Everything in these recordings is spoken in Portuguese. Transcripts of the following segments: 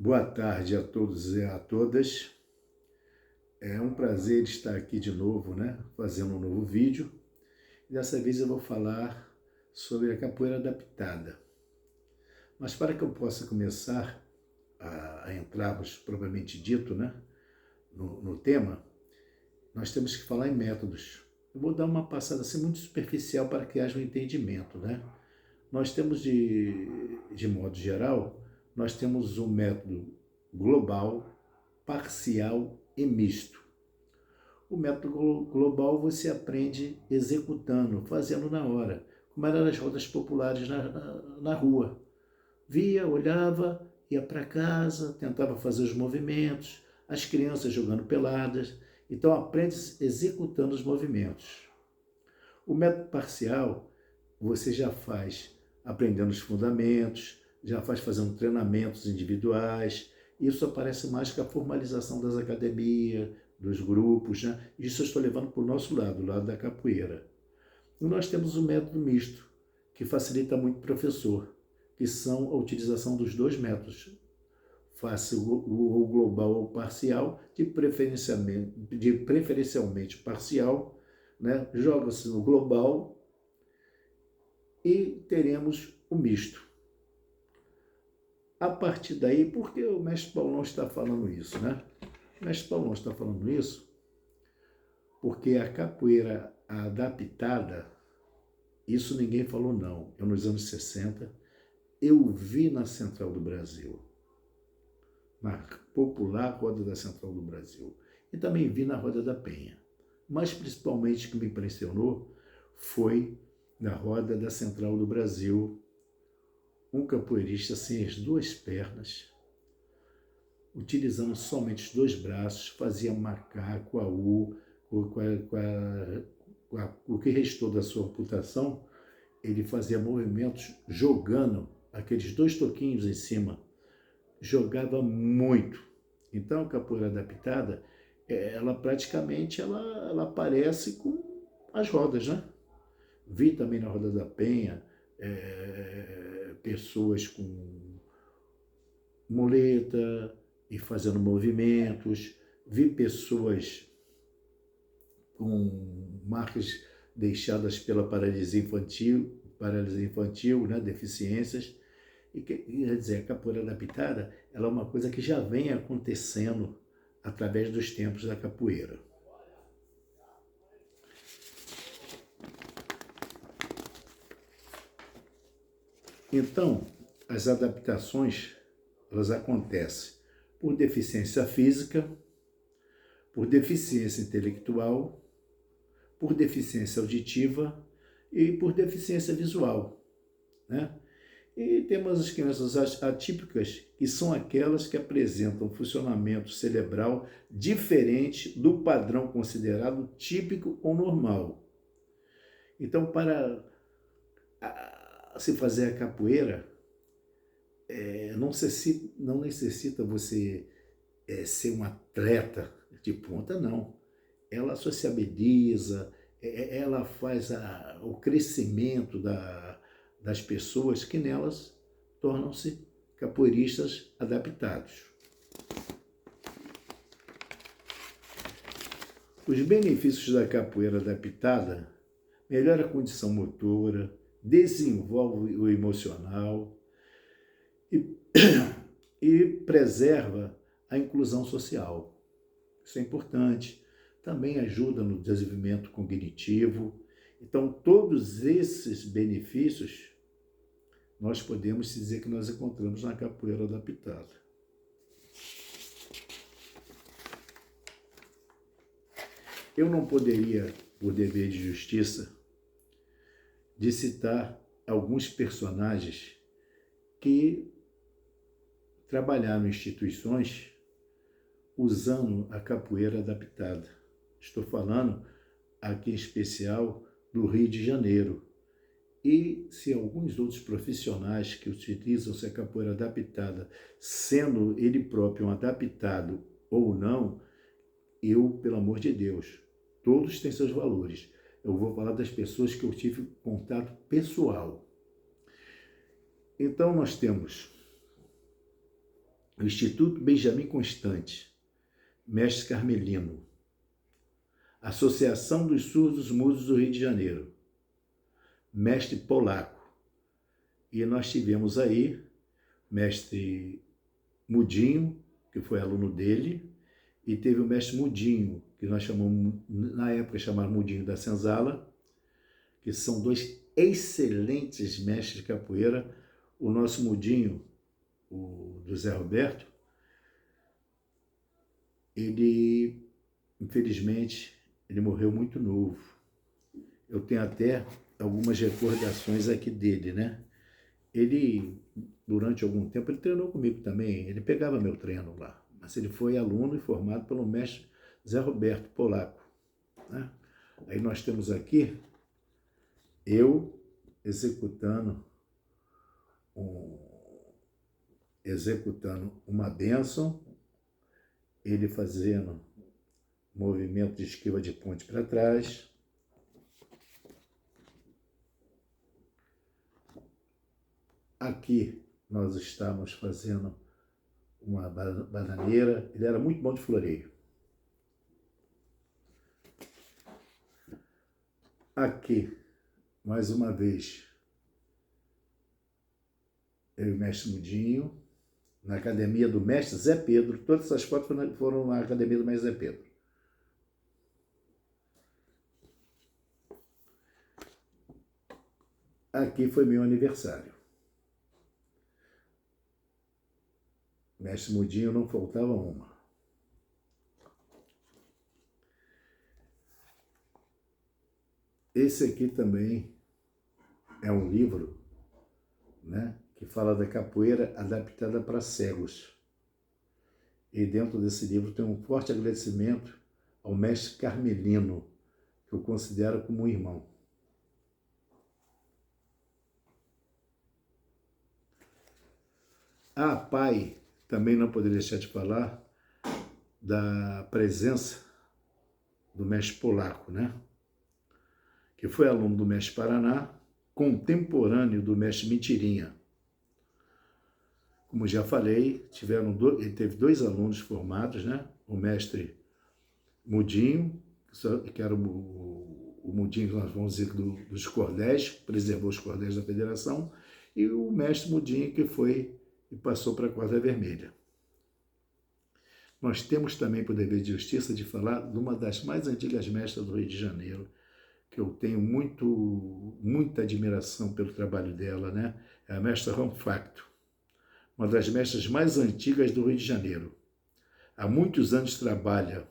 Boa tarde a todos e a todas. É um prazer estar aqui de novo, fazendo um novo vídeo. Dessa vez eu vou falar sobre a capoeira adaptada. Mas para que eu possa começar a entrarmos, propriamente dito, no tema, nós temos que falar em métodos. Eu vou dar uma passada assim, muito superficial para que haja um entendimento. Nós temos, de modo geral, nós temos um método global, parcial e misto. O método global você aprende executando, fazendo na hora, como eram as rodas populares na rua. Via, olhava, ia para casa, tentava fazer os movimentos, as crianças jogando peladas. Então aprende executando os movimentos. O método parcial você já faz aprendendo os fundamentos, já faz fazendo treinamentos individuais. Isso aparece mais com a formalização das academias, dos grupos. Isso eu estou levando para o nosso lado, o lado da capoeira. E nós temos o método misto, que facilita muito o professor, que são a utilização dos dois métodos. Faça o global ou parcial, preferencialmente parcial, joga-se no global e teremos o misto. A partir daí, por que o mestre Paulão está falando isso? O mestre Paulão está falando isso porque a capoeira adaptada, isso ninguém falou não. Eu, nos anos 60, eu vi na Central do Brasil, na popular Roda da Central do Brasil, e também vi na Roda da Penha. Mas principalmente o que me impressionou foi na Roda da Central do Brasil, um capoeirista sem as duas pernas, utilizando somente os dois braços, fazia macaco, aú, o que restou da sua amputação, ele fazia movimentos jogando aqueles dois toquinhos em cima, jogava muito. Então a capoeira adaptada, ela praticamente ela parece com as rodas, Vi também na Roda da Penha pessoas com muleta e fazendo movimentos, vi pessoas com marcas deixadas pela paralisia infantil, deficiências. E quer dizer, a capoeira adaptada, ela é uma coisa que já vem acontecendo através dos tempos da capoeira. Então, as adaptações, elas acontecem por deficiência física, por deficiência intelectual, por deficiência auditiva e por deficiência visual. E temos as crianças atípicas, que são aquelas que apresentam funcionamento cerebral diferente do padrão considerado típico ou normal. Então, para se fazer a capoeira, não necessita você ser um atleta de ponta, não. Ela sociabiliza, ela faz o crescimento das pessoas que nelas tornam-se capoeiristas adaptados. Os benefícios da capoeira adaptada: melhora a condição motora, desenvolve o emocional e preserva a inclusão social. Isso é importante. Também ajuda no desenvolvimento cognitivo. Então, todos esses benefícios, nós podemos dizer que nós encontramos na capoeira adaptada. Eu não poderia, por dever de justiça, de citar alguns personagens que trabalharam em instituições usando a capoeira adaptada. Estou falando aqui em especial do Rio de Janeiro. E se alguns outros profissionais que utilizam a capoeira adaptada, sendo ele próprio um adaptado ou não, eu, pelo amor de Deus, todos têm seus valores. Eu vou falar das pessoas que eu tive contato pessoal. Então nós temos o Instituto Benjamin Constant, mestre Carmelino, Associação dos Surdos Mudos do Rio de Janeiro, mestre Polaco. E nós tivemos aí mestre Mudinho, que foi aluno dele, e teve o mestre Mudinho, que nós chamamos, na época chamaram Mudinho da Senzala, que são dois excelentes mestres de capoeira. O nosso Mudinho, o do Zé Roberto, ele, infelizmente, ele morreu muito novo. Eu tenho até algumas recordações aqui dele, né? Ele, durante algum tempo, ele treinou comigo também, ele pegava meu treino lá, mas ele foi aluno e formado pelo mestre Zé Roberto Polaco, né? Aí nós temos aqui eu executando uma bênção, ele fazendo movimento de esquiva de ponte para trás. Aqui nós estamos fazendo uma bananeira, ele era muito bom de floreio. Aqui, mais uma vez, eu e o mestre Mudinho, na academia do mestre Zé Pedro. Todas essas fotos foram na academia do mestre Zé Pedro. Aqui foi meu aniversário. Mestre Mudinho não faltava uma. Esse aqui também é um livro, né, que fala da capoeira adaptada para cegos. E dentro desse livro tem um forte agradecimento ao mestre Carmelino, que eu considero como um irmão. Pai, também não poderia deixar de falar da presença do mestre Polaco, né? Que foi aluno do mestre Paraná, contemporâneo do mestre Mentirinha. Como já falei, ele teve dois alunos formados, né? O mestre Mudinho, que era o Mudinho, que nós vamos dizer, dos cordéis, preservou os cordéis da federação, e o mestre Mudinho, que foi e passou para a corda vermelha. Nós temos também, por dever de justiça, de falar de uma das mais antigas mestras do Rio de Janeiro, que eu tenho muita admiração pelo trabalho dela, né? É a mestra Ronfacto, uma das mestras mais antigas do Rio de Janeiro. Há muitos anos trabalha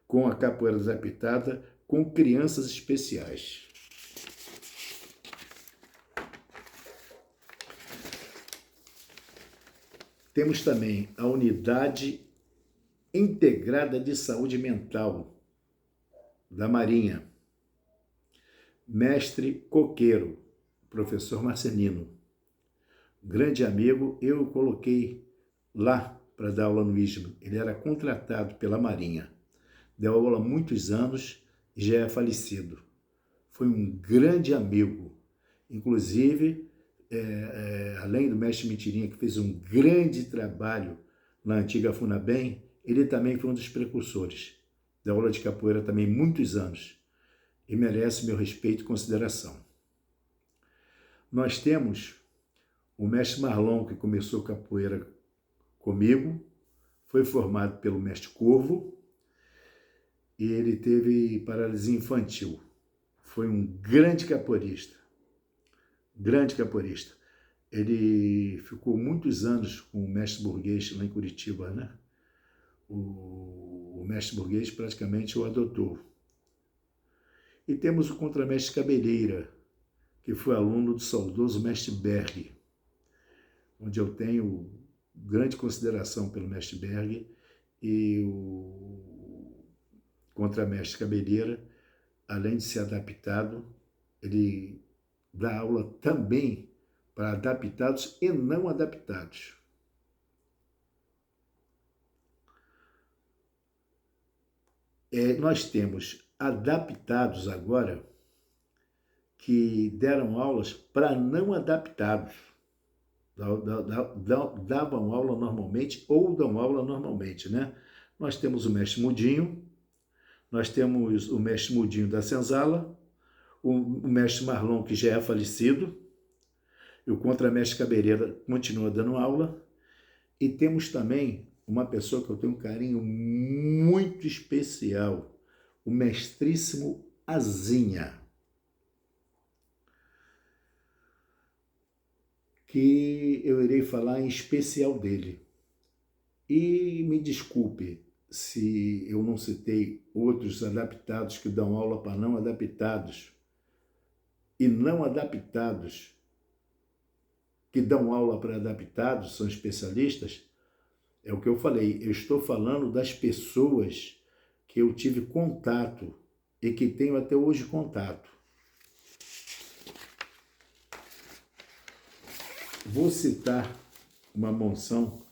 com a capoeira adaptada com crianças especiais. Temos também a Unidade Integrada de Saúde Mental da Marinha. Mestre Coqueiro, professor Marcelino. Grande amigo, eu o coloquei lá para dar aula no ISMA. Ele era contratado pela Marinha. Deu aula há muitos anos e já é falecido. Foi um grande amigo. Inclusive, além do mestre Mentirinha, que fez um grande trabalho na antiga FUNABEM, ele também foi um dos precursores da aula de capoeira também muitos anos e merece meu respeito e consideração. Nós temos o mestre Marlon, que começou capoeira comigo, foi formado pelo mestre Corvo e ele teve paralisia infantil. Foi um grande capoeirista. Grande capoeirista. Ele ficou muitos anos com o mestre Burguês lá em Curitiba, né? O mestre Burguês praticamente o adotou. E temos o contramestre Cabeleira, que foi aluno do saudoso mestre Berg, onde eu tenho grande consideração pelo mestre Berg, e o contramestre Cabeleira, além de ser adaptado, ele dá aula também para adaptados e não adaptados. Nós temos adaptados agora que deram aulas para não adaptados. davam aula normalmente ou dão aula normalmente, né? Nós temos o mestre Mudinho, nós temos o mestre Mudinho da Senzala, o mestre Marlon, que já é falecido, e o contramestre Cabeleira continua dando aula, e temos também uma pessoa que eu tenho um carinho muito especial, o mestríssimo Azinha, que eu irei falar em especial dele. E me desculpe se eu não citei outros adaptados que dão aula para não adaptados, e não adaptados que dão aula para adaptados, são especialistas. É o que eu falei, eu estou falando das pessoas que eu tive contato e que tenho até hoje contato. Vou citar uma moção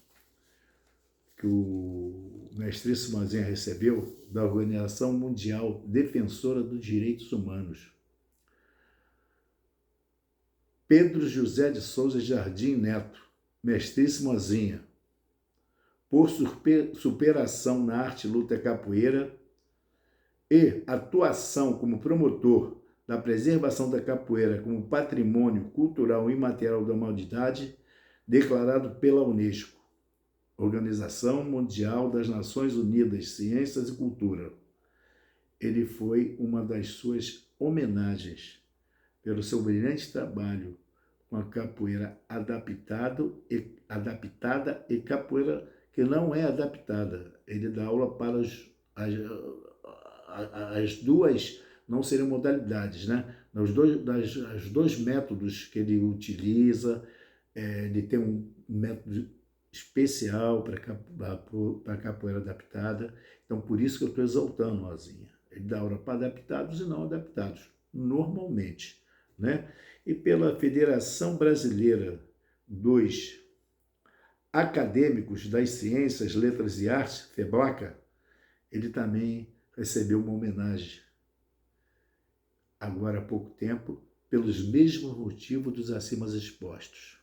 que o mestríssimo Azinha recebeu da Organização Mundial Defensora dos Direitos Humanos. Pedro José de Souza Jardim Neto, mestríssimo Azinha, por superação na arte luta capoeira e atuação como promotor da preservação da capoeira como patrimônio cultural imaterial da humanidade, declarado pela Unesco, Organização Mundial das Nações Unidas, Ciências e Cultura. Ele foi uma das suas homenagens pelo seu brilhante trabalho com a capoeira adaptada e capoeira que não é adaptada. Ele dá aula para as duas, não seriam modalidades, né? Os dois métodos que ele utiliza, ele tem um método especial para a capoeira adaptada. Então, por isso que eu estou exaltando o Azinha. Ele dá aula para adaptados e não adaptados, normalmente, né? E pela Federação Brasileira dos Acadêmicos das Ciências, Letras e Artes, FEBLACA, ele também recebeu uma homenagem, agora há pouco tempo, pelos mesmos motivos dos acima expostos.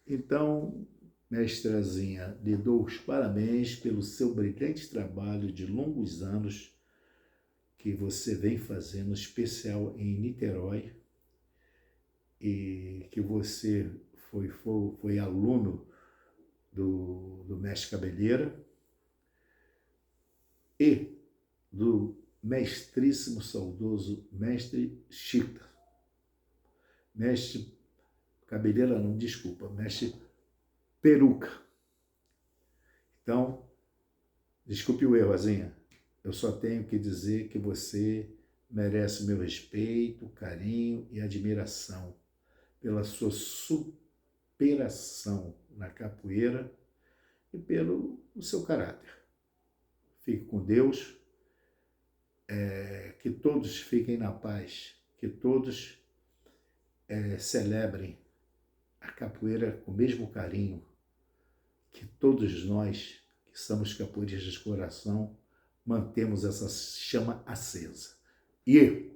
Então, mestre Azinha, lhe dou os parabéns pelo seu brilhante trabalho de longos anos que você vem fazendo, especial em Niterói, e que você foi aluno do mestre Cabeleira e do mestríssimo, saudoso mestre Chita. Mestre Cabeleira não, desculpa, mestre Peruca. Então, desculpe o erro, Azinha. Eu só tenho que dizer que você merece meu respeito, carinho e admiração pela sua superação na capoeira e pelo seu caráter. Fique com Deus, que todos fiquem na paz, que todos celebrem a capoeira com o mesmo carinho, que todos nós, que somos capoeiristas de coração, mantemos essa chama acesa. E